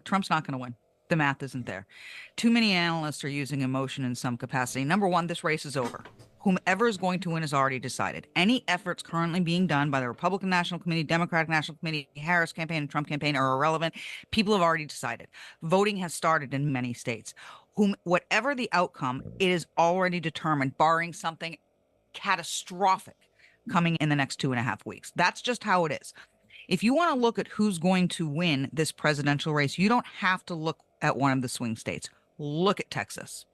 Trump's not going to win. The math isn't there. Too many analysts are using emotion in some capacity. Number one, this race is over. Whomever is going to win is already decided. Any efforts currently being done by the Republican National Committee, Democratic National Committee, Harris campaign, and Trump campaign are irrelevant. People have already decided. Voting has started in many states. Whatever the outcome, it is already determined, barring something catastrophic coming in the next 2.5 weeks. That's just how it is. If you want to look at who's going to win this presidential race, you don't have to look at one of the swing states. Look at Texas.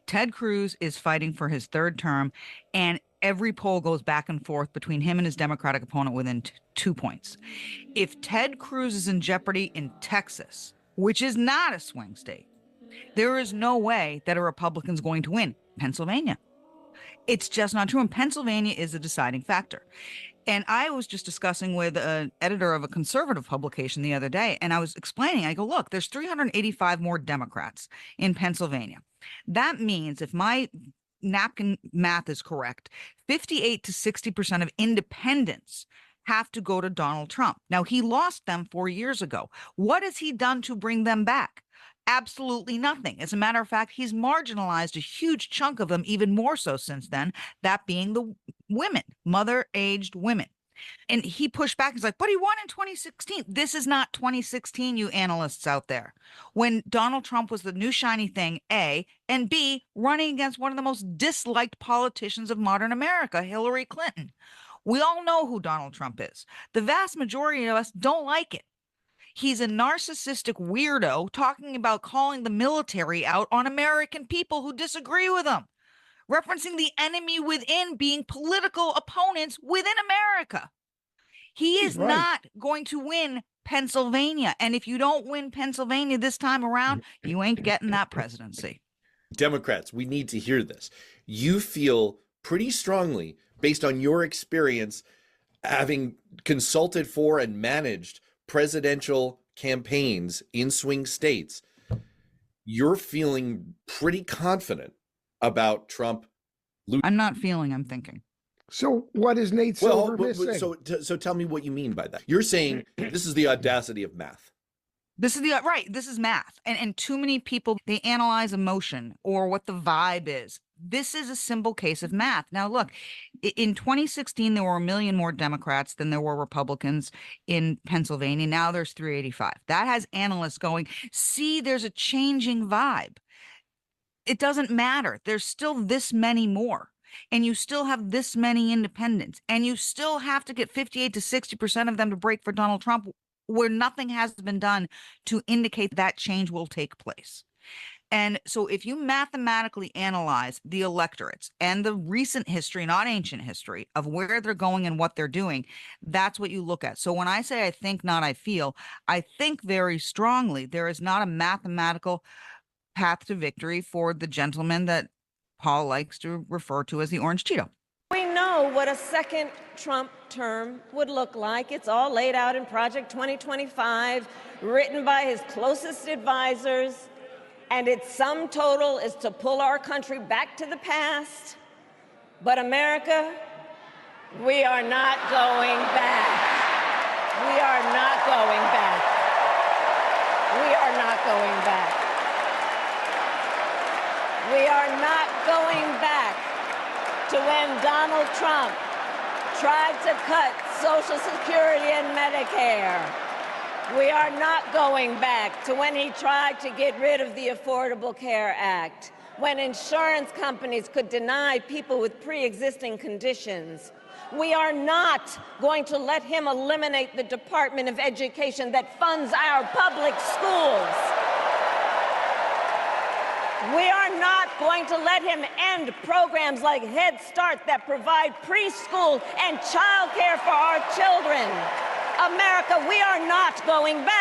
Ted Cruz is fighting for his third term, and every poll goes back and forth between him and his Democratic opponent within 2 points. If Ted Cruz is in jeopardy in Texas, which is not a swing state, there is no way that a Republican's going to win Pennsylvania. It's just not true. And Pennsylvania is a deciding factor. And I was just discussing with an editor of a conservative publication the other day, and I was explaining, I go, look, there's 385 more Democrats in Pennsylvania. That means, if my napkin math is correct, 58 to 60% of independents have to go to Donald Trump. Now, he lost them 4 years ago. What has he done to bring them back? Absolutely nothing. As a matter of fact, he's marginalized a huge chunk of them, even more so since then, that being the women, mother-aged women. And he pushed back. He's like, but he won in 2016. This is not 2016, you analysts out there, when Donald Trump was the new shiny thing, A, and B, running against one of the most disliked politicians of modern America, Hillary Clinton. We all know who Donald Trump is. The vast majority of us don't like it. He's a narcissistic weirdo talking about calling the military out on American people who disagree with him, referencing the enemy within being political opponents within America. He is not going to win Pennsylvania. And if you don't win Pennsylvania this time around, you ain't getting that presidency. Democrats, we need to hear this. You feel pretty strongly, based on your experience, having consulted for and managed presidential campaigns in swing states, you're feeling pretty confident about Trump losing. I'm not feeling, I'm thinking. So what is Nate Silver missing? So tell me what you mean by that. You're saying this is the audacity of math. This is this is math. And too many people, they analyze emotion or what the vibe is. This is a simple case of math. Now, look, in 2016, there were 1 million more Democrats than there were Republicans in Pennsylvania. Now there's 385. That has analysts going, see, there's a changing vibe. It doesn't matter. There's still this many more. And you still have this many independents. And you still have to get 58 to 60% of them to break for Donald Trump, where nothing has been done to indicate that change will take place. And so if you mathematically analyze the electorates and the recent history, not ancient history, of where they're going and what they're doing, that's what you look at. So when I say I think, not I feel, I think very strongly there is not a mathematical path to victory for the gentleman that Paul likes to refer to as the Orange Cheeto. We know what a second Trump term would look like. It's all laid out in Project 2025, written by his closest advisors. And its sum total is to pull our country back to the past. But America, we are not going back. We are not going back. We are not going back. We are not going back to when Donald Trump tried to cut Social Security and Medicare. We are not going back to when he tried to get rid of the Affordable Care Act, when insurance companies could deny people with pre-existing conditions. We are not going to let him eliminate the Department of Education that funds our public schools. We are not going to let him end programs like Head Start that provide preschool and child care for our children. America, we are not going back.